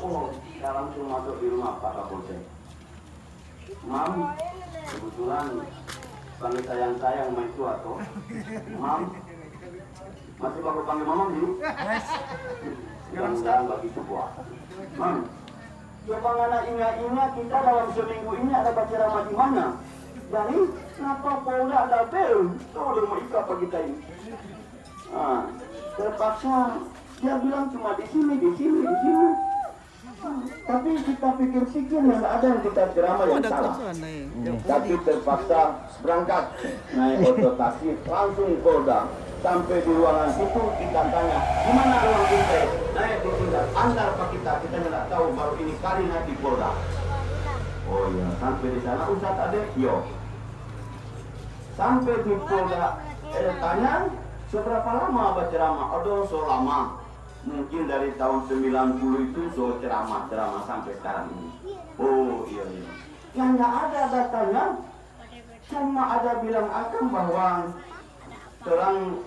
Oh, saya langsung masuk di rumah Pak Kapolsek. Mam, kebetulan panggil sayang main tua toh. Mam, masih baru panggil mamam dulu. Sekarang bagi sebuah. Mam, coba ngana ingat kita dalam seminggu ini ada baca ramah di mana? Jadi, kenapa Polda ada bel? Tuh udah mau ikat apa kita ini? Nah, terpaksa dia bilang cuma di sini. Tapi kita pikir-pikir yang ada yang kita ceramah yang salah. Tapi terpaksa berangkat naik oto taksi langsung Polda. Sampai di ruangan itu kita tanya, di mana ruang kita? Naik di tingkat antar pak kita nggak tahu baru ini kali naik di Polda. Oh iya, sampai di sana Ustadz ada, yo. Sampai di Polda, tanya seberapa lama baca ceramah? Aduh, so lama. Mungkin dari tahun 90 itu so ceramah sampai sekarang ini. Oh iya. Yang nggak ada datanya, cuma ada bilang akan bahwa orang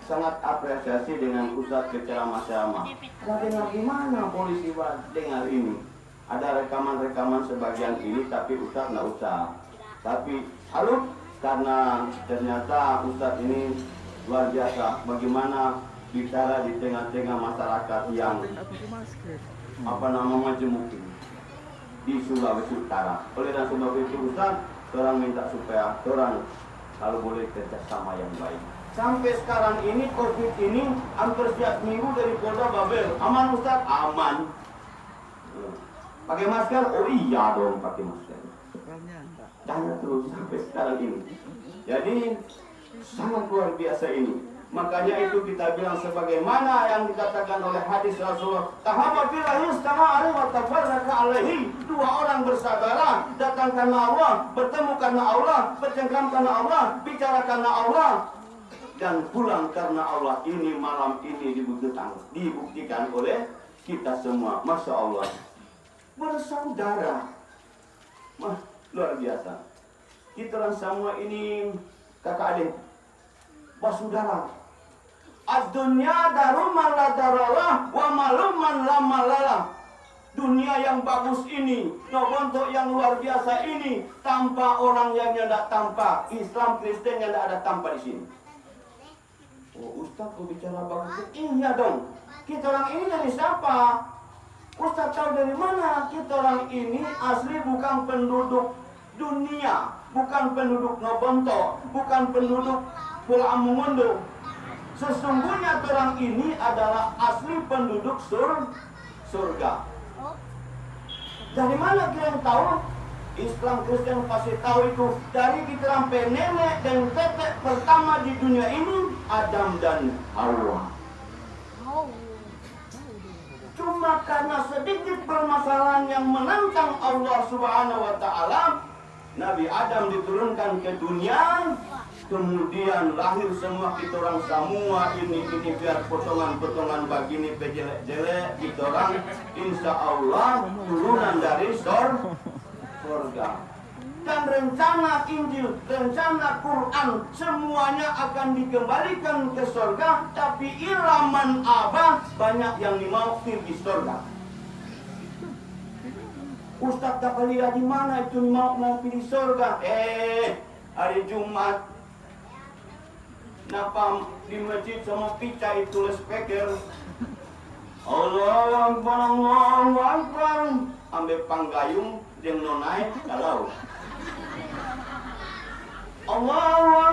sangat apresiasi dengan Ustadz ke ceramah. Nggak dengar gimana polisi dengar ini. Ada rekaman sebagian ini, tapi Ustadz nggak usah. Tapi salut karena ternyata Ustadz ini luar biasa. Bagaimana bicara di tengah-tengah masyarakat yang majemuk di Sulawesi Utara. Oleh dan sebab itu Ustaz, orang minta supaya orang kalau boleh kerjasama yang baik. Sampai sekarang ini COVID ini hampir setiap minggu dari Polda Babel. Aman Ustaz? Aman. Pakai masker? Oh iya dong pakai masker. Tanya terus sampai sekarang ini. Jadi sangat luar biasa ini. Makanya itu kita bilang sebagaimana yang dikatakan oleh hadis Rasulullah, tahabba istama'a wa tafarraqa alaihi. Dua orang bersaudara datang karena Allah, bertemu karena Allah, bercengkram karena Allah, bicara karena Allah, dan pulang karena Allah. Ini malam ini dibuktikan oleh kita semua. Masya Allah, bersaudara, luar biasa. Kita orang semua ini kakak adik, bersaudara. Ad-dunya darum man la daralah wa malum man la malalah. Dunia yang bagus ini, bentuk yang luar biasa ini, tanpa orang yang tidak tampak. Islam Kristen yang tidak ada tampak di sini. Oh Ustaz, kau bicara bagus? Iya dong. Kita orang ini dari siapa? Ustaz tahu dari mana? Kita orang ini asli bukan penduduk dunia, bukan penduduk Nobonto, bukan penduduk Pulau Amungundo. Sesungguhnya orang ini adalah asli penduduk surga. Dari mana kalian tahu? Islam Kristen pasti tahu itu. Dari kita sampai nenek dan tetek pertama di dunia ini, Adam dan Hawa. Cuma karena sedikit permasalahan yang menantang Allah Subhanahu wa Ta'ala, Nabi Adam diturunkan ke dunia. Kemudian lahir semua kita orang semua ini biar potongan-potongan begini pejelek-jelek kita orang insya Allah turunan dari surga. Dan rencana Injil, rencana Quran semuanya akan dikembalikan ke surga. Tapi ilaman abah banyak yang dimau di surga. Ustaz tak lihat di mana itu mau pilih surga? Hari Jumat. Napa di masjid sama pica itu speaker Allahu Akbar ambil panggayung yang nonai kalau Allahu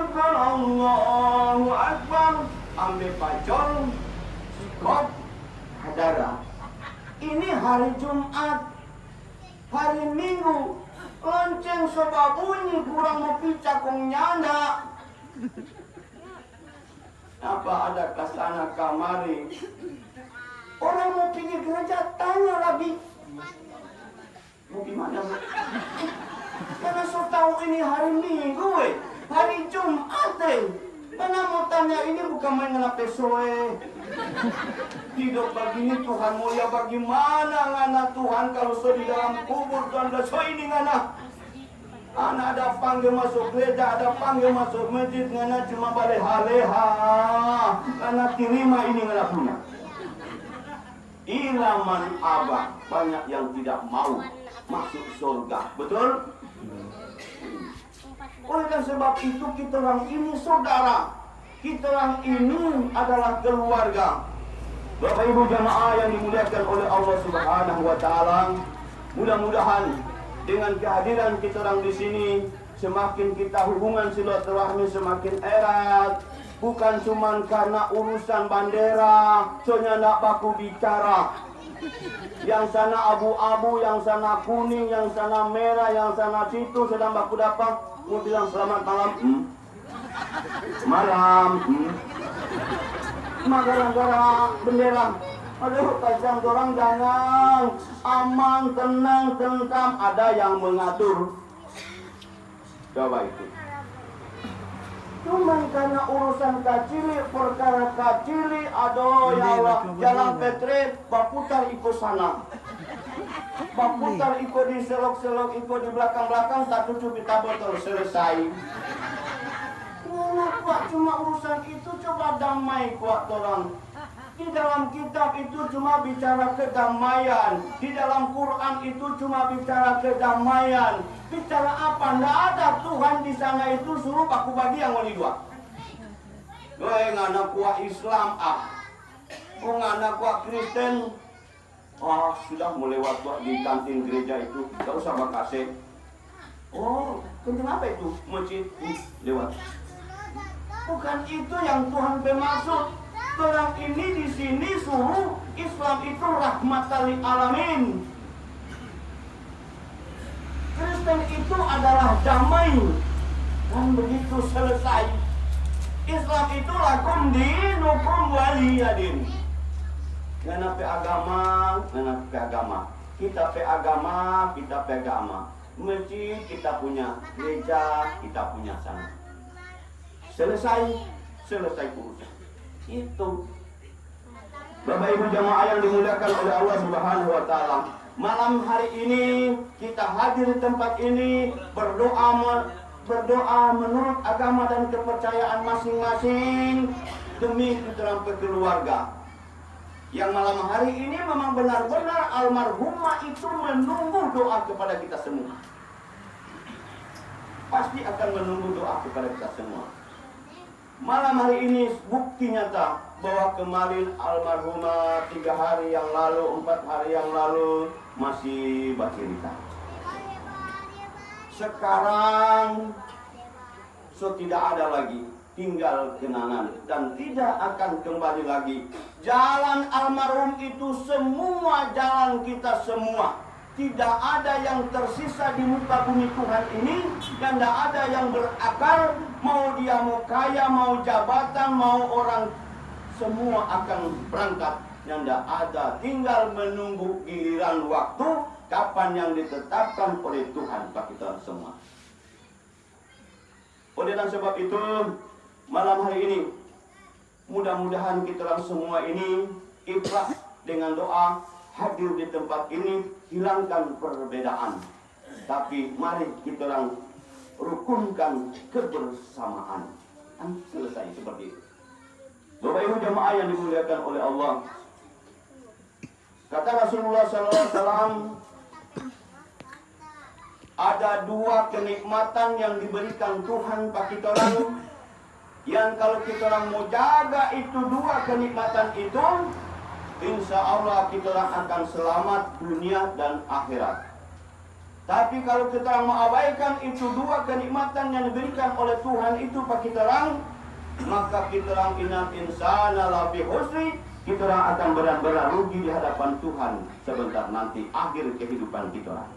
Akbar ambil pacol sikot hadara. Ini hari Jumat, hari Minggu lonceng soba bunyi kurang mau pica kong nyanda. Apa ada kesana kamari? Orang mau pergi gereja tanya lagi. Mau gimana? Karena so tahu ini hari Minggu, hari Jumat. Karena mau tanya ini bukan main ngana pesoe. Hidup begini Tuhan mulia bagaimana ngana Tuhan kalau so di dalam kubur Tuhan dah so ini ngana. Anak ada panggil masuk gereja, ada panggil masuk masjid, ngana cuma balik haleha. Ngana terima ini ngana punya. ilaman abang, banyak yang tidak mau masuk surga. Betul? Oleh sebab itu kita orang ini saudara, kita orang ini adalah keluarga. Bapak Ibu jamaah yang dimuliakan oleh Allah Subhanahu wa taala, mudah-mudahan dengan kehadiran kita orang di sini semakin kita hubungan silaturahmi semakin erat. Bukan cuma karena urusan bandera, soalnya nak baku bicara. Yang sana abu-abu, yang sana kuning, yang sana merah, yang sana situ sedang baku dapat. Mau bilang selamat malam, malam, gara-gara bendera. Aduh, kacang orang jangan aman, tenang, tentram. Ada yang mengatur. Coba itu. Cuma karena urusan kacili, perkara kacili, aduh ya Allah, jalan petre, baputar ikut sana. Baputar ikut di selok-selok, ikut di belakang-belakang, tak cukup kita botol selesai. Kuat cuma urusan itu, coba damai kuat orang. Di dalam kitab itu cuma bicara kedamaian. Di dalam Quran itu cuma bicara kedamaian. Bicara apa? Nggak ada Tuhan di sana itu suruh aku bagi yang wali dua. Gue ngana kuat Islam gue ngana kuat Kristen. Sudah mulai waktu di kantin gereja itu. Gak usah makasih. Kantin apa itu? Masjid lewat. Bukan itu yang Tuhan bermaksud. Orang ini di sini suruh Islam itu rahmatan lil alamin. Kristen itu adalah damai. Dan begitu selesai, Islam itu lakum dinukum waliyadin. Ngana pe agama, ngana pe agama. Kita pe agama, kita pe agama. Masjid kita punya, gereja kita punya sana. Selesai urusan. Itu Bapak Ibu jamaah yang dimuliakan oleh Allah Subhanahu wa taala, malam hari ini kita hadir di tempat ini berdoa menurut agama dan kepercayaan masing-masing demi putra keluarga. Yang malam hari ini memang benar-benar almarhumah itu menunggu doa kepada kita semua. Pasti akan menunggu doa kepada kita semua. Malam hari ini bukti nyata bahwa kemarin almarhumah 3 hari yang lalu, 4 hari yang lalu masih bercerita. Sekarang tidak ada lagi, tinggal kenangan dan tidak akan kembali lagi. Jalan almarhum itu semua jalan kita semua. Tidak ada yang tersisa di muka bumi Tuhan ini, dan tidak ada yang berakal. Mau dia mau kaya, mau jabatan, mau orang, semua akan berangkat. Yang tidak ada, tinggal menunggu giliran waktu kapan yang ditetapkan oleh Tuhan bagi kita semua. Oleh sebab itu, malam hari ini mudah-mudahan kita semua ini ikhlas dengan doa hadir di tempat ini, hilangkan perbedaan, tapi mari kita orang rukunkan kebersamaan. Selesai seperti itu. Bapak Ibu jemaah yang dimuliakan oleh Allah, kata Rasulullah SAW, ada 2 kenikmatan yang diberikan Tuhan bagi kita orang, yang kalau kita orang mau jaga itu 2 kenikmatan itu, insya Allah kita orang akan selamat dunia dan akhirat. Tapi kalau kita orang mengabaikan itu 2 kenikmatan yang diberikan oleh Tuhan itu bagi kita orang, maka kita orang innal insana lafi husri, kita orang akan benar-benar rugi di hadapan Tuhan sebentar nanti akhir kehidupan kita orang.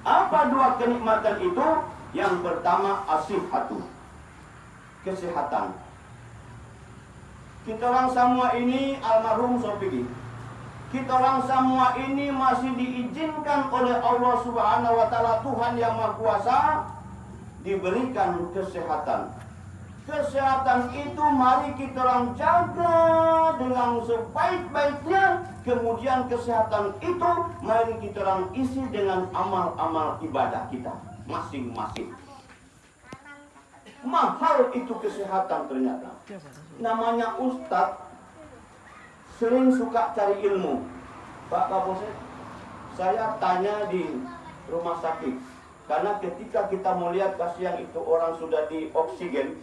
Apa 2 kenikmatan itu? Yang pertama as-sihhatu, kesehatan. Kita orang semua ini almarhum Sofiki. Kita orang semua ini masih diizinkan oleh Allah Subhanahu wa taala, Tuhan yang Maha Kuasa, diberikan kesehatan. Kesehatan itu mari kita orang jaga dengan sebaik-baiknya. Kemudian kesehatan itu mari kita orang isi dengan amal-amal ibadah kita masing-masing. Mahal itu kesehatan ternyata. Namanya ustadz, sering suka cari ilmu. Pak Kapolsek, saya tanya di rumah sakit, karena ketika kita melihat kasihan itu orang sudah di oksigen,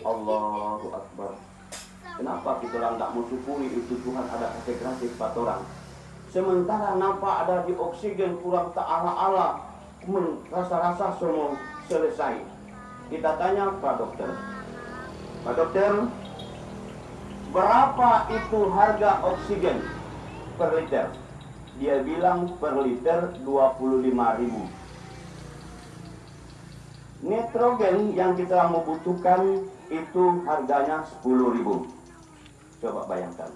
Allahu Akbar. Kenapa kita orang tidak mensyukuri itu Tuhan ada kasih gratis buat orang? Sementara nampak ada di oksigen kurang ta'ala-ala, rasa-rasa semua selesai. Kita tanya Pak Dokter, Pak Dokter, berapa itu harga oksigen per liter? Dia bilang per liter 25.000. Nitrogen yang kita membutuhkan itu harganya 10.000. Coba bayangkan.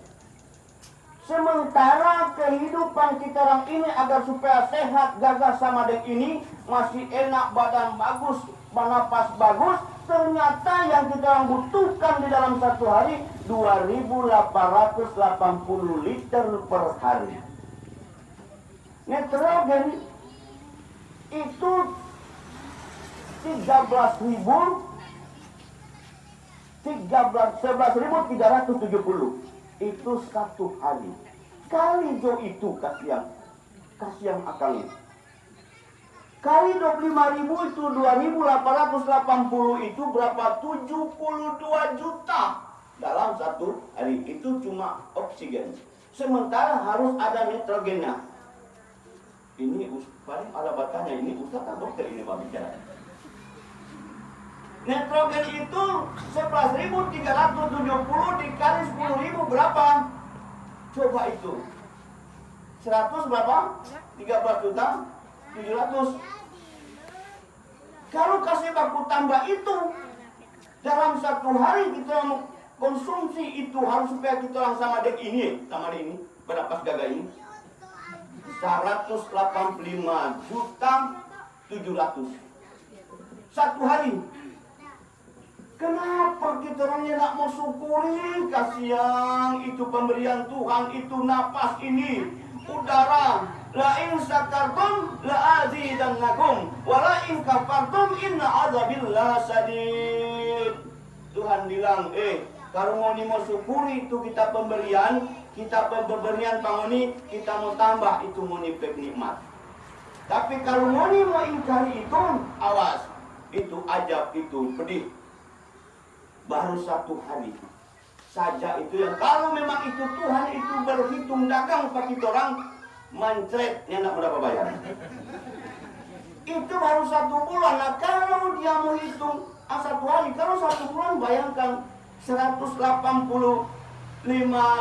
Sementara kehidupan kita orang ini agar supaya sehat, gagah sama dengan ini, masih enak, badan bagus, bernapas bagus, ternyata yang kita orang butuhkan di dalam satu hari 2.880 liter per hari. Nitrogen itu 11.370 itu satu hari. Kali jo itu kasihan akan kali 25.000 itu 2.880 itu berapa? 72 juta dalam satu hari. Itu cuma oksigen. Sementara harus ada nitrogennya. Ini paling ada batanya, ini Ustaz atau dokter ini Pak bicara. Nitrogen itu 11.370 dikali 10.000 berapa? Coba itu 100 berapa? 13 juta 700. Kalau kasih baku tambah itu dalam satu hari kita konsumsi itu harus supaya kita orang sama dengan ini berapa gagah ini 185 juta 700 satu hari. Kenapa kita orangnya nak mau syukuri? Kasihan itu pemberian Tuhan, itu napas ini, udara. La in syakartum la azidannakum wa la in kafartum inna azabillah sadid. Tuhan bilang, kalau mau syukuri itu kita pemberian pangoni, kita mau tambah itu mau nikmat. Tapi kalau mau ingkari itu, awas, itu ajab, itu pedih. Baru satu hari saja itu yang kalau memang itu Tuhan itu berhitung dagang bagi orang mancret yang nak berapa bayar. Itu baru 1 bulan. Nah kalau dia mau hitung satu hari, kalau 1 bulan bayangkan 185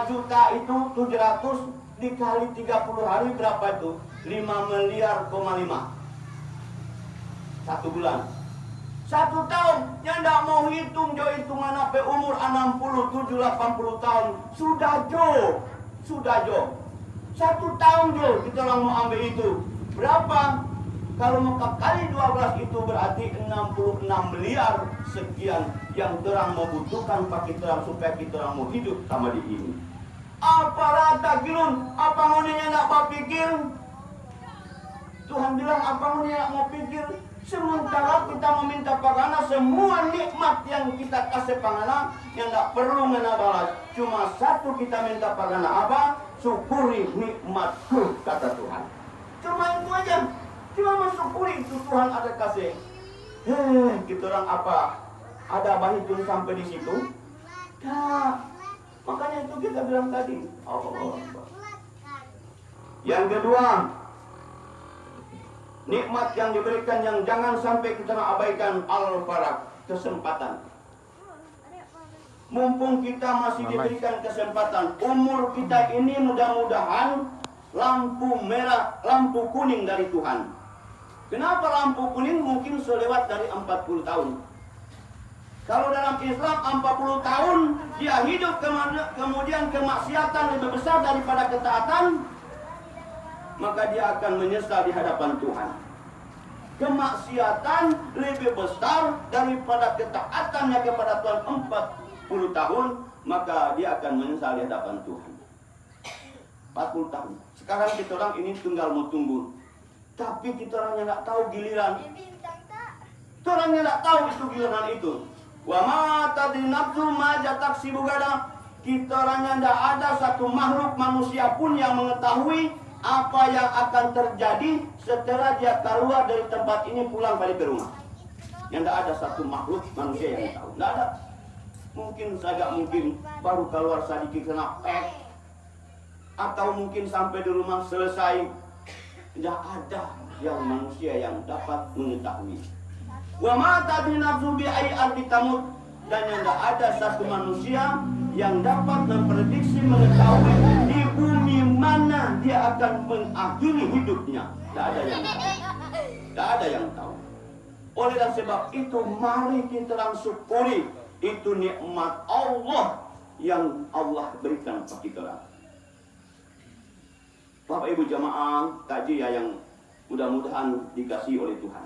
juta itu 700 dikali 30 hari berapa itu? 5,5 miliar. 1 bulan. 1 tahun yang tidak mau hitung jo hitungan apa umur 60, 70, 80 tahun sudah jo. 1 tahun jo kita orang mau ambil itu berapa? Kalau mau kali 12 itu berarti 66 miliar sekian yang terang membutuhkan pakai terang supaya kita orang mau hidup sama di ini. Apalah takilun, apa ngoninya nak berpikir? Tuhan bilang apa ngoninya nak mau pikir? Sementara kita meminta pagana semua nikmat yang kita kasih pagana yang tidak perlu menabalas. Cuma satu kita minta pagana apa? Syukuri nikmatku kata Tuhan. Cuma itu aja. Cuma mensyukuri itu Tuhan ada kasih. Kita orang apa? Ada bahitun sampai di situ? Nah, makanya itu kita bilang tadi. Allah. Yang kedua, nikmat yang diberikan yang jangan sampai kita abaikan al-faraq, kesempatan. Mumpung kita masih diberikan kesempatan, umur kita ini mudah-mudahan lampu merah, lampu kuning dari Tuhan. Kenapa lampu kuning mungkin selewat dari 40 tahun? Kalau dalam Islam 40 tahun dia hidup kemudian kemaksiatan lebih besar daripada ketaatan, maka dia akan menyesal di hadapan Tuhan. Kemaksiatan lebih besar daripada ketaatannya kepada Tuhan 40 tahun, maka dia akan menyesal di hadapan Tuhan. 40 tahun. Sekarang kita orang ini tinggal mau tunggu. Tapi kita orang yang tidak tahu giliran. Kita orang yang tidak tahu itu giliran itu. Wa ma tadri nafsu ma jataksibu gada. Kita orangnya tidak ada satu makhluk manusia pun yang mengetahui apa yang akan terjadi setelah dia keluar dari tempat ini pulang balik ke rumah. Yang tidak ada satu makhluk manusia yang tahu. Tidak ada. Mungkin saja baru keluar sedikit kena pek, atau mungkin sampai di rumah selesai. Tidak ada yang manusia yang dapat mengetahui. Wa ma tadri nafsu bi ayyi ardin tamut, dan yang tidak ada satu manusia yang dapat memprediksi mengetahui di bumi mana dia akan mengakhiri hidupnya. Tidak ada yang tahu. Tidak ada yang tahu. Oleh dan sebab itu mari kita syukuri itu nikmat Allah yang Allah berikan kepada kita. Bapak Ibu jamaah takziah yang mudah-mudahan dikasihi oleh Tuhan.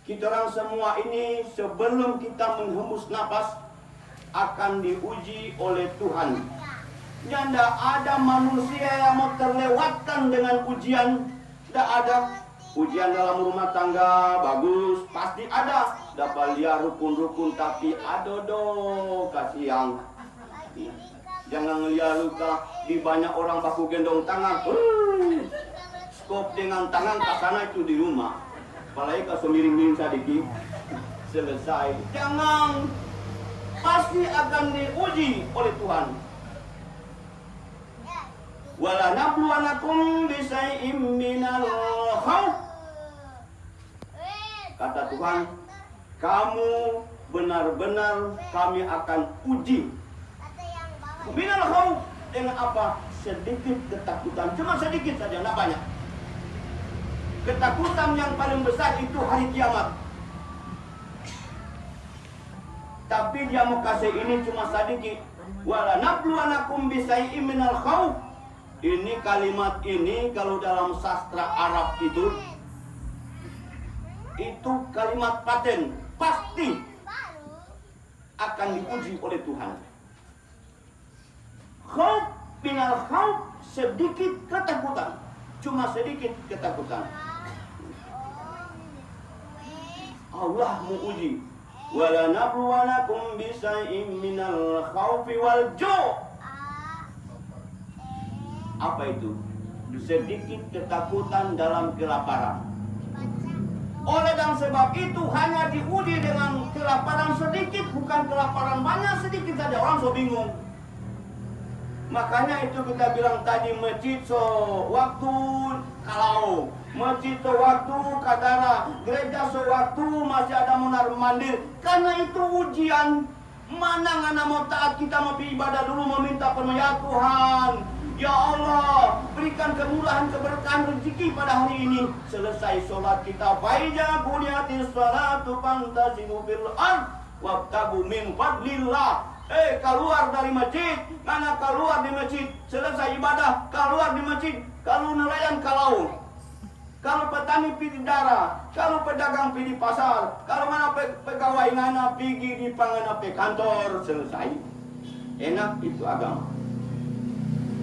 Kita orang semua ini sebelum kita menghembus nafas akan diuji oleh Tuhan. Yang tidak ada manusia yang mau terlewatkan dengan ujian. Tidak ada. Ujian dalam rumah tangga bagus, pasti ada. Dapat lihat rukun-rukun tapi adodo kasihan. Jangan lihat luka di banyak orang baku gendong tangan. Skop dengan tangan ke sana itu di rumah. Apalagi kalau miring-miring sedikit selesai. Jangan, pasti akan diuji oleh Tuhan. Wala nabluwanakum bisai'im minal khawf. Kata Tuhan, kamu benar-benar kami akan uji. Minal khawf dengan apa? Sedikit ketakutan, cuma sedikit saja, tidak banyak. Ketakutan yang paling besar itu hari kiamat. Tapi dia mau kasih ini cuma sedikit. Wala nabluwanakum bisai'im minal khawf. Ini kalimat ini kalau dalam sastra Arab itu kalimat paten, pasti akan diuji oleh Tuhan. Khauf minal khauf, sedikit ketakutan, cuma sedikit ketakutan. Allah menguji. Wala nabluwanakum bisai'im minal khaufi wal ju'. Apa itu? Sedikit ketakutan dalam kelaparan. Oleh dan sebab itu hanya diuji dengan kelaparan sedikit, bukan kelaparan banyak, sedikit saja. Orang so bingung. Makanya itu kita bilang tadi masjid so waktu kalau, masjid so waktu kadara, gereja so waktu masih ada munar mandir. Karena itu ujian. Mana ngana mau taat kita mau ibadah dulu meminta permohonan Tuhan. Ya Allah, berikan kemurahan, keberkahan rezeki pada hari ini. Selesai sholat kita, faiza quliyatis sholatu fantasimu fil ard wabtagu min fadlillah. Keluar dari masjid, mana keluar di masjid, selesai ibadah, keluar di masjid, kalau nelayan kalau petani pergi darah, kalau pedagang pergi pasar, kalau mana pegawai ngana pergi di pangana kantor, selesai. Enak itu agama.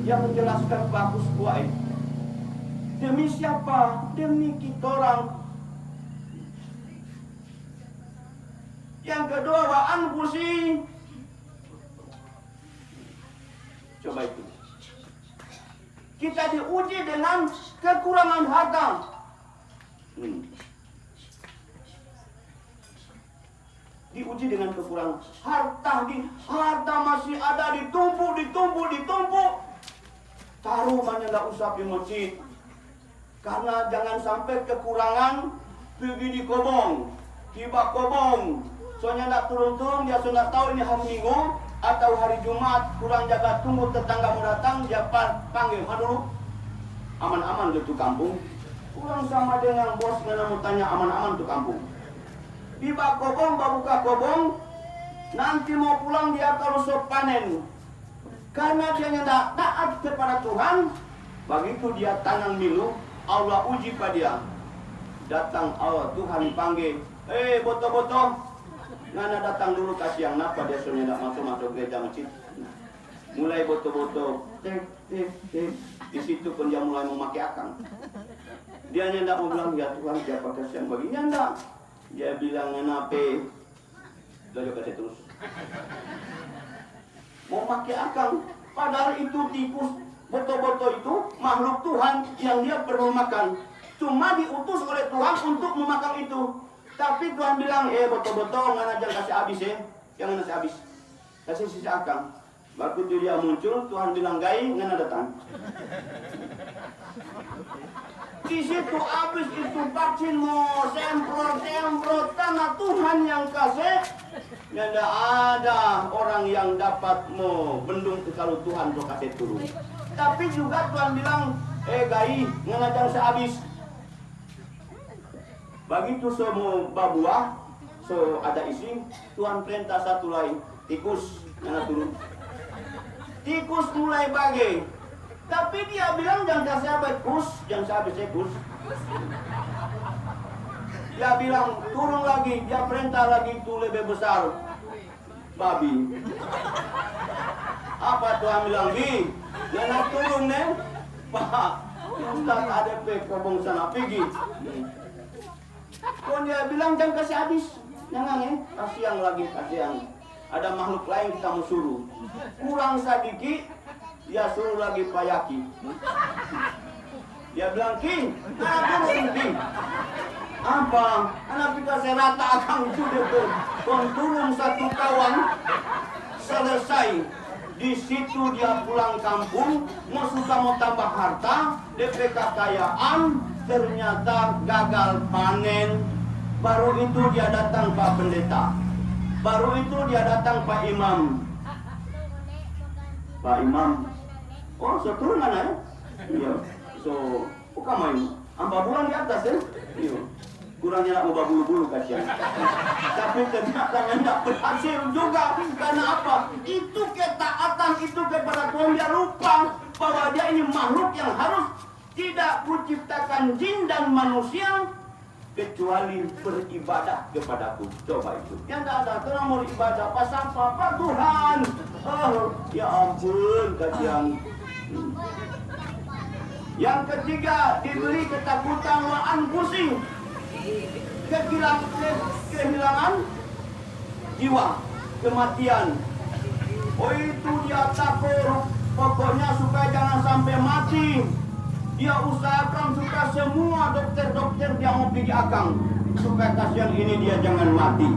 Yang menjelaskan bagus buat demi siapa? Demi kita orang. Yang kedua wa anfusi. Coba itu. Kita diuji dengan kekurangan harta. Diuji dengan kekurangan harta. Harta masih ada, ditumpuk. Taruh mana tidak usah di masjid. Karena jangan sampai kekurangan pergi di kobong, tiba kobong. Soalnya tidak turun-turun, dia sudah tahu ini hari Minggu atau hari Jumat, kurang jaga, tunggu tetangga mau datang, dia panggil, dulu aman-aman itu kampung. Kurang sama dengan bos yang mau tanya aman-aman itu kampung. Tiba kobong, buka kobong, nanti mau pulang dia kalau so panen. Karena dia tidak taat kepada Tuhan, begitu dia tanam milu, Allah uji pada dia. Datang Allah, Tuhan panggil, boto-boto, ngana datang dulu kasih yang napa, dia sudah tidak masuk gereja masjid. Mulai boto-boto, di situ pun dia mulai memakai akang. Dia tidak mau bilang, ya Tuhan siapa kasihan baginya, enggak. Dia bilang, ngapain? Dia kasih terus. Mau pakai akal, padahal itu tikus, boto-boto itu makhluk Tuhan yang dia perlu makan. Cuma diutus oleh Tuhan untuk memakan itu. Tapi Tuhan bilang, boto-boto ngana jangan kasih habis ya, jangan kasih habis, kasih sisa akal. Waktu dia muncul, Tuhan bilang gai, ngana datang. Di situ habis itu vaksin mau semprot tanah Tuhan yang kasih. Tidak ada orang yang dapat mau bendung kalau Tuhan mau kasih turun. Tapi juga Tuhan bilang, gai, ngana sehabis. Begitu semua babuah, so ada isi, Tuhan perintah satu lain, tikus ngana turun. Tikus mulai bagi. Tapi dia bilang jangan kasih habis kus, jangan habis kus. Dia bilang turun lagi, dia perintah lagi itu lebih besar. Babi. Apa Tuhan bilang, jangan turun nih. Pak, Ustaz ada kebong sana pergi. Tuhan dia bilang jangan kasih habis. Jangan kasihan lagi, kasihan. Ada makhluk lain kita mau suruh. Kurang sedikit, dia suruh lagi payaki. Dia bilang, King, King. Apa? Anak kita saya rata akan sudah turun satu kawan. Selesai. Di situ dia pulang kampung, mau tambah harta, DP kekayaan, ternyata gagal panen. Baru itu dia datang Pak Pendeta. Baru itu dia datang Pak Imam. Pak Imam, oh seturunan ya? Iya. So, bukan main. 4 bulan di atas ya? Iya. Kurangnya nak ubah bulu-bulu kasihan. Tapi ternyata tidak berhasil juga. Karena apa? Itu ketaatan itu kepada Tuhan. Dia lupa bahwa dia ini makhluk yang harus tidak menciptakan jin dan manusia kecuali beribadah kepadaku. Coba itu. Yang tidak ada orang mau ibadah pas apa? Pak Tuhan. Oh, ya ampun kasihan. Yang ketiga diberi ketakutan wa anfusi. Kehilangan jiwa, kematian. Oh itu dia takut, pokoknya supaya jangan sampai mati. Dia usahakan supaya semua dokter-dokter dia mau pergi akang supaya kasihan ini dia jangan mati.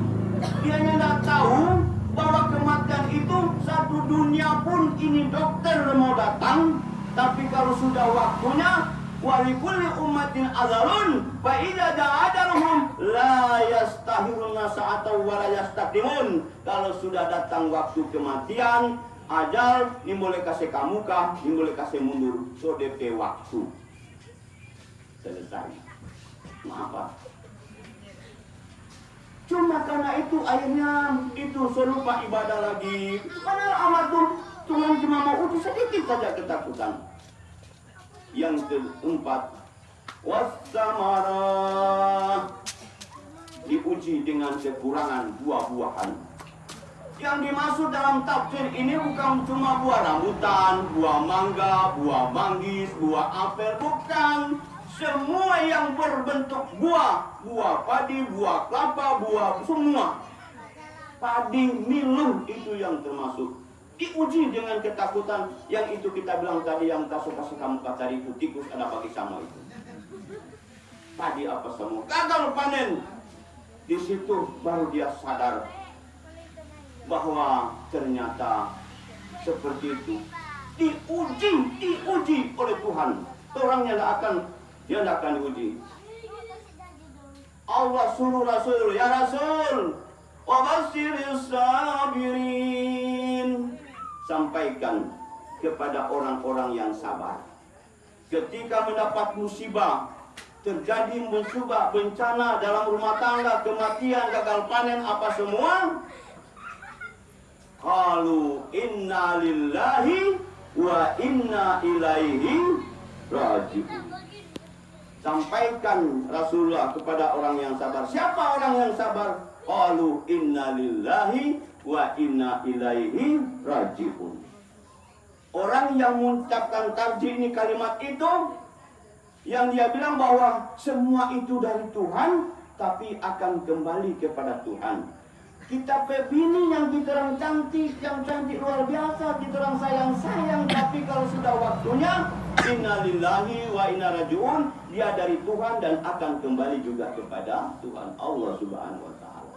Dia tidak tahu bahwa kematian itu satu dunia pun ini dokter mau datang, tapi kalau sudah waktunya walikulli ummatin azalun fa idza ja'adaruhum la yastahiruna sa'atan wa la yastaqdimun. Kalau sudah datang waktu kematian, ajal, ini boleh kasih kamu kah, ini boleh kasih mundur. So DP waktu selesai. Apa? Cuma karena itu akhirnya itu selupa ibadah lagi. Padahal amat Tuhan cuma mau uji sedikit saja ketakutan. Yang keempat, wassamarah, diuji dengan kekurangan buah-buahan. Yang dimaksud dalam tafsir ini bukan cuma buah rambutan, buah mangga, buah manggis, buah apel, bukan. Semua yang berbentuk buah, buah padi, buah kelapa, buah semua. Padi, miluh itu yang termasuk. Diuji dengan ketakutan yang itu kita bilang tadi, yang kasih kamu tadi itu tikus ada bagi sama itu. Tadi apa semua gagal panen. Di situ baru dia sadar bahwa ternyata seperti itu. Diuji oleh Tuhan. Orangnya dia tidak akan diuji. Allah suruh Rasul, ya Rasul, wa basyiris sabirin. Sampaikan kepada orang-orang yang sabar. Ketika mendapat musibah, terjadi musibah, bencana dalam rumah tangga, kematian, gagal panen, apa semua, qalu inna lillahi wa inna ilaihi raji'un. Sampaikan Rasulullah kepada orang yang sabar. Siapa orang yang sabar? Qalu inna lillahi wa inna ilaihi raji'un. Orang yang mengucapkan tarji ini, kalimat itu, yang dia bilang bahwa semua itu dari Tuhan, tapi akan kembali kepada Tuhan. Kita bini yang kita orang cantik, yang cantik luar biasa, kita orang sayang-sayang, tapi kalau sudah waktunya, innalillahi wa inna rajiun, dia dari Tuhan dan akan kembali juga kepada Tuhan Allah Subhanahu wa taala.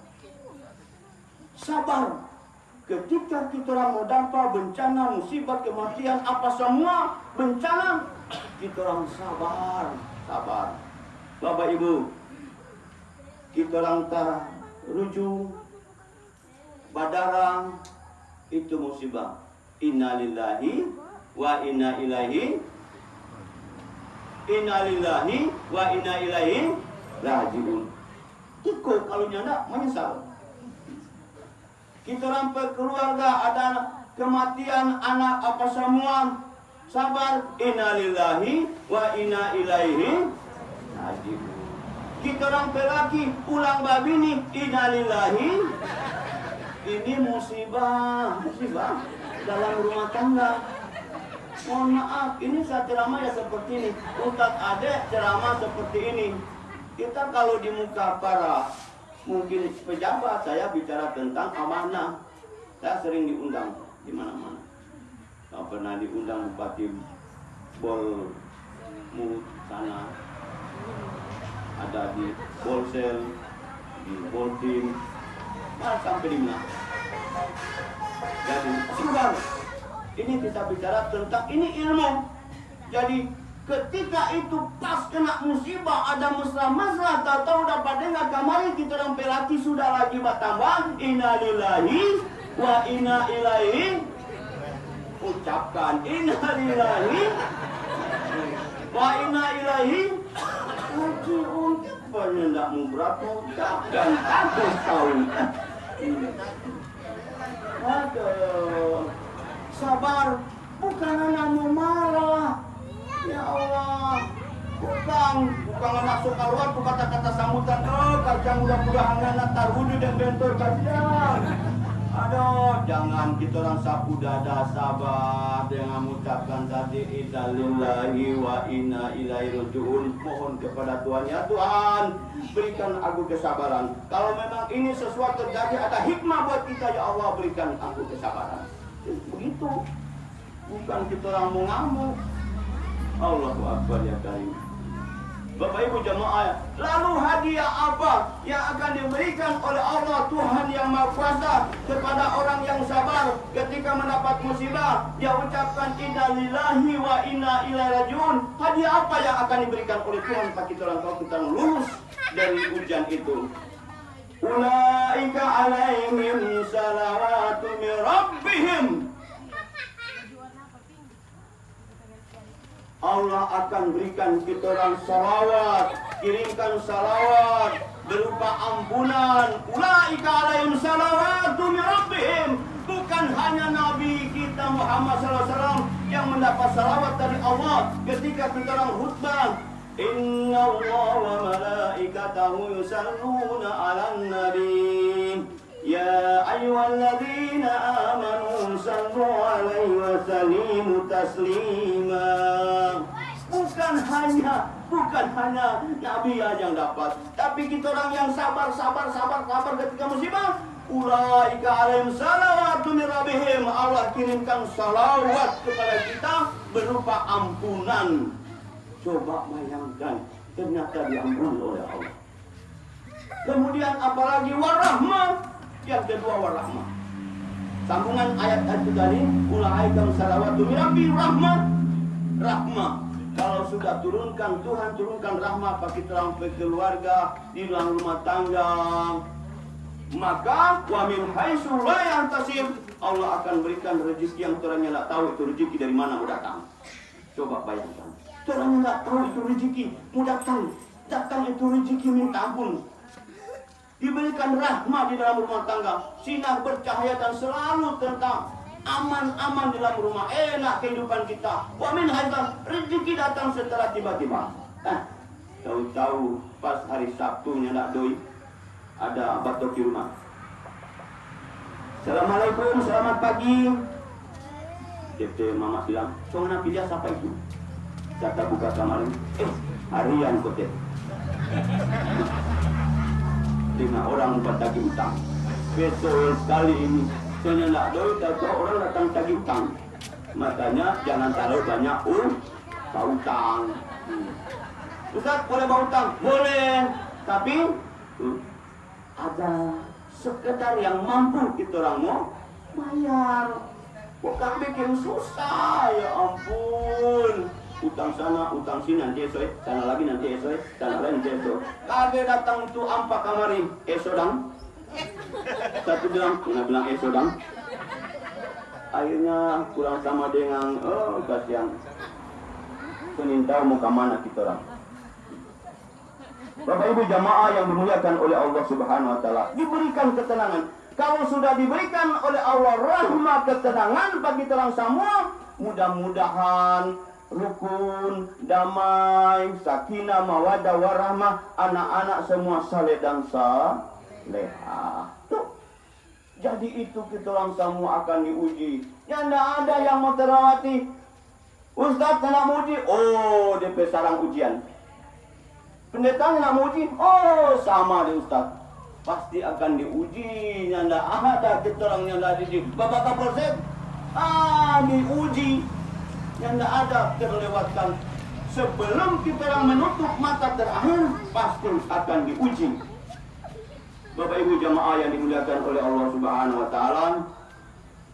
Sabar. Ketika kita orang mau dampak bencana, musibah, kematian, apa semua bencana, kita orang sabar. Bapak Ibu, kita orang tak rujuk badarang itu musibah. Innalillahi wa inna ilaihi rajiun. Ikut kalau nyanda menyesal. Kita orang keluarga ada kematian anak apa semua, sabar. Innalillahi wa inna ilaihi rajiun. Kita orang pelaki pulang babini, innalillahi. Ini musibah dalam rumah tangga. Mohon maaf, ini saya ceramah ya seperti ini. Ustadz Ade ceramah seperti ini. Kita kalau di muka para mungkin pejabat, saya bicara tentang amanah. Saya sering diundang di mana-mana. Saya pernah diundang Bupati Bolmu sana, ada di Bolsel, di Boltim, sampai di mana. Jadi sabar. Ini kita bicara tentang ini ilmu. Jadi ketika itu pas kena musibah, ada mesra-mesra, tahu-tahu dapat dengar kamari kita orang pelati sudah lagi bertambah. Innalillahi wa inna ilaihi. Ucapkan innalillahi wa inna ilaihi rajiun. Banyak tidak mau berapa ucapkan. Aku tahu. Aduh, sabar, bukan anak mau marah. Ya Allah, bukan anak suka luar, bukan kata-kata sambutan. Oh, kacang mudah-mudahan anak tarwudu dan bentor kacang. Aduh, jangan kita orang sapu dada, sabar dengan mengucapkan tadi innalillahi wa inna ilaihi rajiun. Mohon kepada Tuhan, ya Tuhan, berikan aku kesabaran. Kalau memang ini sesuatu terjadi, ada hikmah buat kita, ya Allah, berikan aku kesabaran. Begitu, bukan kita orang mau ngamuk. Allahu Akbar ya Karim. Bapak Ibu jemaah, lalu hadiah apa yang akan diberikan oleh Allah Tuhan yang Maha Kuasa kepada orang yang sabar ketika mendapat musibah? Dia ucapkan innalillahi wa inna ilaihi rajiun. Hadiah apa yang akan diberikan oleh Tuhan bagi kita orang kalau kita lulus dari ujian itu? Ulaika alaihim salawatu min rabbihim. Allah akan berikan kita orang salawat, kirimkan salawat berupa ampunan. Ulaika alaihim salawatu min rabbihim. Bukan hanya Nabi kita Muhammad SAW yang mendapat salawat dari Allah ketika kita orang khutbah. Inna Allah wa malaikatahu yusalluna 'alan nabi. Ya ayyuhalladzina amanu sallu 'alaihi wa sallimu taslima. Bukan hanya Nabi yang dapat, tapi kita orang yang sabar ketika musibah. Ulaika alaihim salawatu min rabbihim. Allah kirimkan salawat kepada kita berupa ampunan. Coba bayangkan, ternyata diampuni oleh Allah. Kemudian apalagi warahmah. Yang kedua warahmah. Sambungan ayat itu tadi, ulaika salawatu min rabbihim rahmah. Kalau sudah Tuhan turunkan rahmat bagi dalam keluarga, di dalam rumah tangga, maka wa min haitsu la yahtasib, Allah akan berikan rezeki yang orangnya tidak tahu itu rezeki dari mana mau datang. Coba bayangkan, orangnya tidak tahu itu rezeki mau datang itu rezeki minta ampun. Diberikan rahmat di dalam rumah tangga, sinar bercahaya dan selalu tentang aman di dalam rumah, enak kehidupan kita. Wa min haitsu, rezeki datang setelah tiba-tiba. Tahu-tahu pas hari Sabtunya nak doi ada batok di rumah. Assalamualaikum, selamat pagi. Mama bilang, so mana pilih siapa itu? Saya buka kamar ini. Harian kote. 5 orang buat lagi utang. besok sekali ini. Soalnya nak doi, tahu orang datang tagih utang. Makanya jangan taruh banyak utang. Ustaz, boleh berhutang? Boleh. Tapi ada sekedar yang mampu kita orang mau bayar. Bukan bikin susah, ya ampun. Utang sana, utang sini, nanti esok, sana lagi nanti esok, sana lagi nanti esok. Kade datang tu ampak kamari, esok dang. Satu bilang esok dang. Akhirnya kurang sama dengan, kasihan. Senin tahu mau kemana kita orang. Bapak Ibu jamaah yang dimuliakan oleh Allah Subhanahu wa taala, diberikan ketenangan. Kalau sudah diberikan oleh Allah rahmat ketenangan bagi kita orang semua, mudah-mudahan rukun, damai, sakinah, mawaddah, warahmah, anak-anak semua saleh dan salehah. Tuh. Jadi itu kita orang semua akan diuji. Ya tidak ada yang mau terawati. Ustaz nak muji, DP sarang ujian. Pendeta nak muji, sama di Ustaz. Pasti akan diuji. Yang tidak ada kita orang yang tidak diuji. Bapak Kapolsek, diuji. Yang tidak ada terlewatkan. Sebelum kita orang menutup mata terakhir, pasti akan diuji. Bapak Ibu jamaah yang dimuliakan oleh Allah Subhanahu wa taala.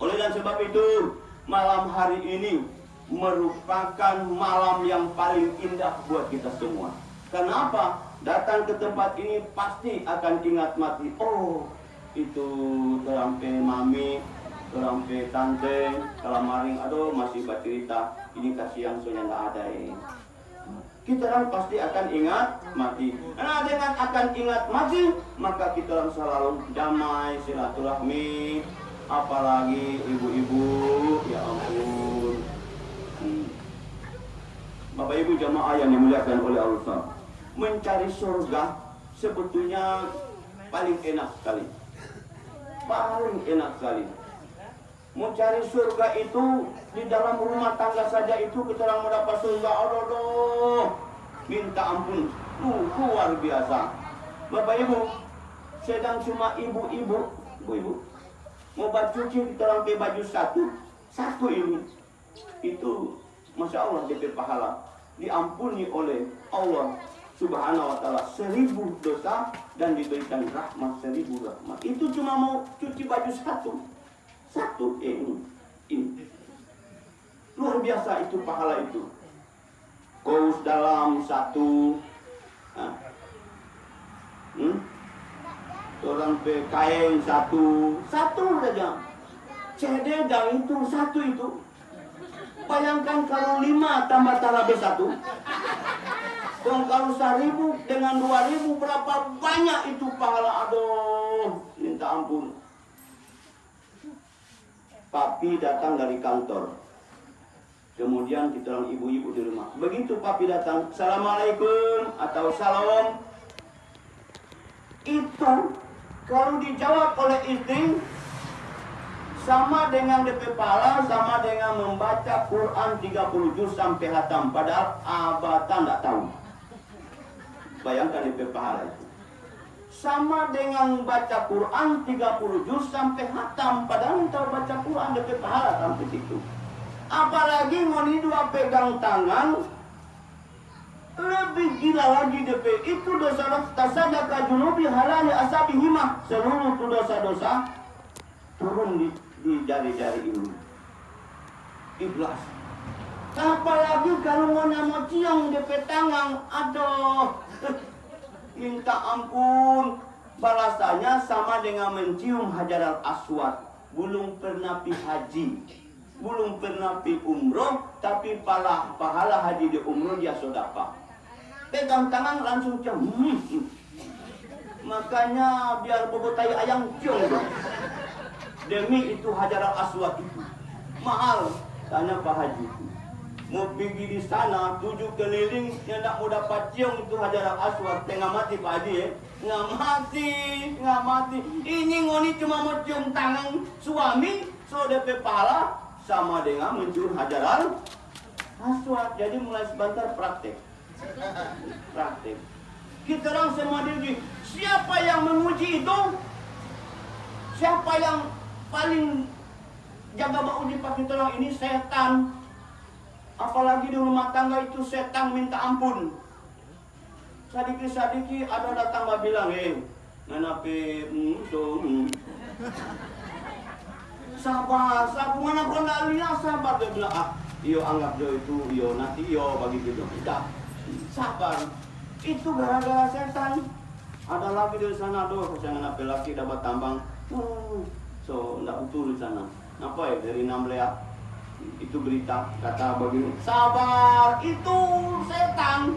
Oleh dan sebab itu, malam hari ini merupakan malam yang paling indah buat kita semua. Kenapa? Datang ke tempat ini pasti akan ingat mati. Itu terampe mami, terampe tante, kalau maring, masih bercerita. Ini kasihan soalnya nggak ada ini. Kita orang pasti akan ingat mati. Nah, dengan akan ingat mati, maka kita orang selalu damai, silaturahmi, apalagi ibu-ibu, ya ampun. Bapak Ibu jamaah yang dimuliakan oleh Allah, mencari surga sebetulnya paling enak sekali. Paling enak sekali. Mencari surga itu di dalam rumah tangga saja itu kita orang mendapat surga. Allah, minta ampun, luar biasa. Bapak Ibu, sedang cuma ibu-ibu mau baju cuci kita orang pakai baju satu ini, itu Masya Allah DP pahala diampuni oleh Allah Subhanahu wa taala 1000 dosa dan diberikan rahmat 1000 rahmat. Itu cuma mau cuci baju satu ini. Luar biasa itu pahala itu. Kaus dalam satu, orang kain satu saja. CD dan itu satu itu. Bayangkan kalau 5 tambah tarabe 1. Kalau 1000 dengan 2000 berapa banyak itu pahala. Aduh, minta ampun. Papi datang dari kantor. Kemudian kita orang ibu-ibu di rumah. Begitu papi datang, Assalamualaikum atau Salam. Itu kalau dijawab oleh istri, sama dengan DP pahala, sama dengan membaca Quran 30 juz sampai hatam. Padahal abatan tidak tahu. Bayangkan DP pahala itu. Sama dengan baca Quran 30 juz sampai hatam. Padahal kita baca Quran DP pahala sampai situ. Apalagi ngoni dua pegang tangan, lebih gila lagi DP. Itu dosa-dosa sadaqah junubi halali asabihimah. Seluruh dosa-dosa turun di jari-jari ini. Ikhlas. Apalagi kalau ngoni mau ciong DP tangan, aduh. Minta ampun, balasannya sama dengan mencium Hajar al-Aswad. Belum pernah pi haji, belum pernah pi umroh, tapi pahala haji di umroh dia sedekah. Pegang tangan langsung cium. Makanya biar bobotai ayam cium. Demi itu Hajar al-Aswad itu mahal. Tanya Pak Haji, mau pergi di sana 7 keliling yang tak mau dapat cium itu Hajar al-Aswad. Tengah mati Pak Haji nggak mati. Ini ngoni cuma mau cium tangan suami, so DP pahala sama dengan mencium Hajar al-Aswad. Jadi mulai sebentar praktek. Kita orang semua diuji. Siapa yang menguji itu? Siapa yang paling jaga bau jipat kita orang ini? Setan. Apalagi di rumah tangga itu setan minta ampun. Sadiki ada datang bilang, nganape sabar, mana kondalia sabar. Dia bilang, iyo anggap dia itu, iyo nanti iyo bagi dia. Tidak, sabar. Itu gara-gara setan. Ada lagi di sana, saya nganape laki dapat tambang. So, enggak utuh di sana. Apa ya, dari 6 leak. Itu berita, kata begini, sabar, itu setan.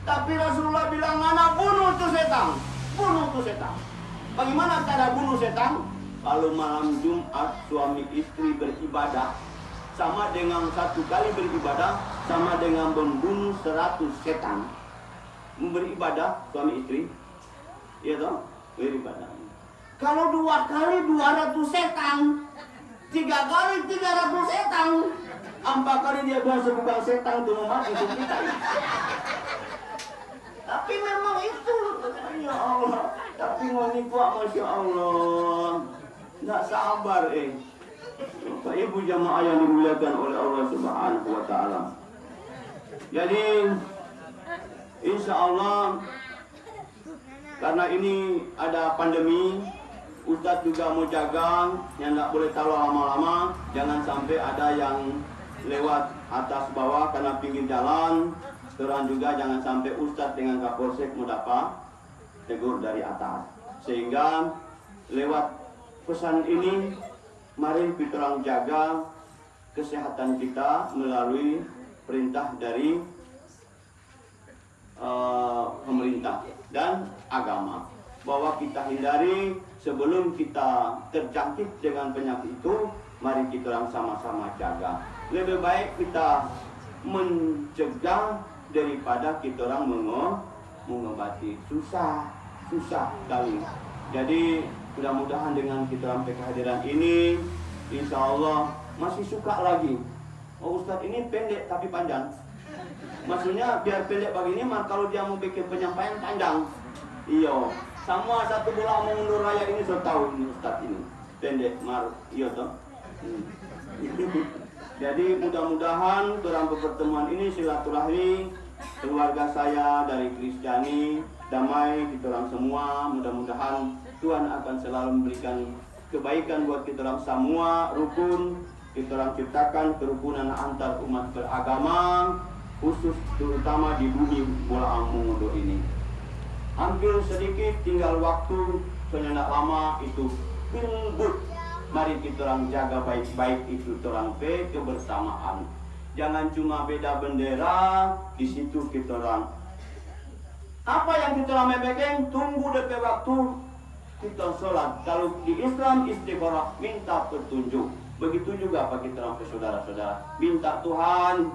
Tapi Rasulullah bilang, anak bunuh tuh setan. Bunuh tuh setan. Bagaimana cara bunuh setan? Kalau malam Jumat suami istri beribadah, sama dengan 1 kali beribadah, sama dengan membunuh 100 setan. Beribadah suami istri, ya toh, beribadah. Kalau 2 kali 200 setan, 3 kali 300 setan, 4 kali dia biasa bukan setan itu mati kita. Tapi memang itu, ya Allah. Tapi ngoni kuat, masya Allah, nggak sabar Bapak Ibu jamaah yang dimuliakan oleh Allah Subhanahu Wa Taala. Jadi, insya Allah, karena ini ada pandemi, Ustadz juga mau jaga, yang nggak boleh taruh lama-lama, jangan sampai ada yang lewat atas bawah karena pinggir jalan. Terus juga jangan sampai Ustadz dengan Kapolsek mau dapat tegur dari atas. Sehingga lewat pesan ini, mari kita orang jaga kesehatan kita melalui perintah dari pemerintah dan agama. Bahwa kita hindari sebelum kita terjangkit dengan penyakit itu, mari kita orang sama-sama jaga. Lebih baik kita mencegah daripada kita orang mengobati. Susah sekali. Jadi mudah-mudahan dengan kita sampai kehadiran ini, insya Allah masih suka lagi. Oh Ustadz ini pendek tapi panjang. Maksudnya biar pendek begini, kalau dia mau bikin penyampaian panjang. Iya, semua 1 bulan mau mundur raya ini sudah tahu ini Ustadz ini pendek iya toh. Jadi mudah-mudahan dalam pertemuan ini silaturahmi keluarga saya dari Kristiani damai kita orang semua. Mudah-mudahan Tuhan akan selalu memberikan kebaikan buat kita orang semua, rukun. Kita orang ciptakan kerukunan antar umat beragama, khusus terutama di bumi Bola Amungodo ini. Hampir sedikit tinggal waktu, soalnya lama itu pilbut. Mari kita orang jaga baik-baik itu terang kebersamaan. Jangan cuma beda bendera, di situ kita orang. Apa yang kita orang memegang, tunggu DP waktu kita sholat. Kalau di Islam istiqorah, minta petunjuk. Begitu juga apa kita orang saudara-saudara. Minta Tuhan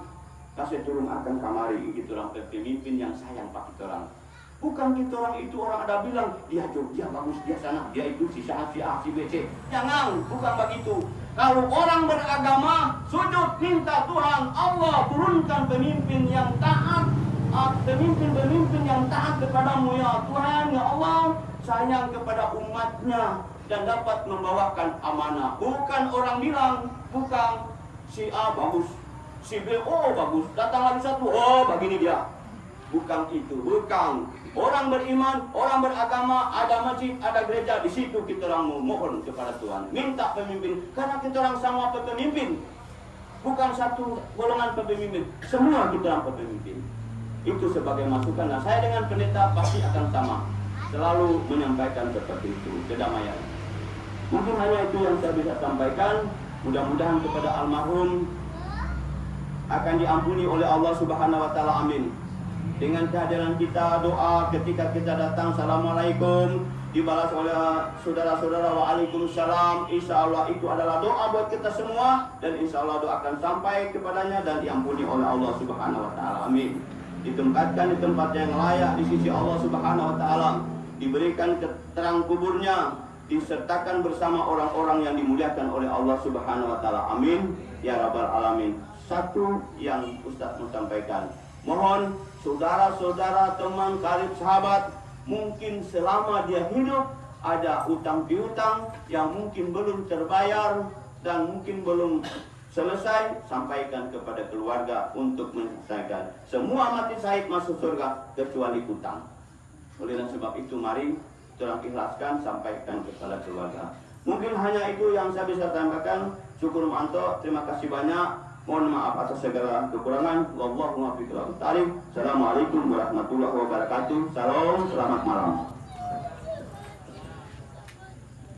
kasih turun akan kamari kita orang pemimpin yang sayang pak kita orang. Bukan kita orang itu orang ada bilang dia Jogja bagus, dia sana, dia itu si A, si B, C. Jangan, bukan begitu. Kalau orang beragama sujud minta Tuhan Allah turunkan pemimpin yang taat, pemimpin yang taat kepadamu ya Tuhan ya Allah, sayang kepada umatnya dan dapat membawakan amanah. Bukan orang bilang, bukan si A bagus, si B bagus, datang lagi satu, begini dia. Bukan itu, bukan. Orang beriman, orang beragama, ada masjid, ada gereja, di situ kita orang mohon kepada Tuhan. Minta pemimpin, karena kita orang sama pemimpin. Bukan satu golongan pemimpin, semua kita orang pemimpin. Itu sebagai masukan. Nah, saya dengan pendeta pasti akan sama. Selalu menyampaikan seperti itu, kedamaian. Mungkin hanya itu yang saya bisa sampaikan. Mudah-mudahan kepada almarhum akan diampuni oleh Allah Subhanahu wa Ta'ala. Amin. Dengan kehadiran kita, doa ketika kita datang, Assalamualaikum, dibalas oleh saudara-saudara, Waalaikumsalam. Insya Allah itu adalah doa buat kita semua, dan insya Allah doa akan sampai kepadanya dan diampuni oleh Allah Subhanahu wa Ta'ala. Amin. Ditempatkan di tempat yang layak di sisi Allah Subhanahu wa Ta'ala, diberikan terang kuburnya, disertakan bersama orang-orang yang dimuliakan oleh Allah Subhanahu wa Ta'ala. Amin ya rabbal alamin. Satu yang Ustaz mau sampaikan, mohon saudara-saudara, teman karib, sahabat, mungkin selama dia hidup ada utang piutang yang mungkin belum terbayar dan mungkin belum selesai, sampaikan kepada keluarga untuk menyelesaikan. Semua mati syahid masuk surga kecuali utang. Oleh sebab itu mari terang ikhlaskan, sampaikan kepada keluarga. Mungkin hanya itu yang saya bisa sampaikan. Syukur manto, terima kasih banyak. Mohon maaf atas segala kekurangan. Wallahu muwaffiq. Assalamualaikum warahmatullahi wabarakatuh. Salam, selamat malam.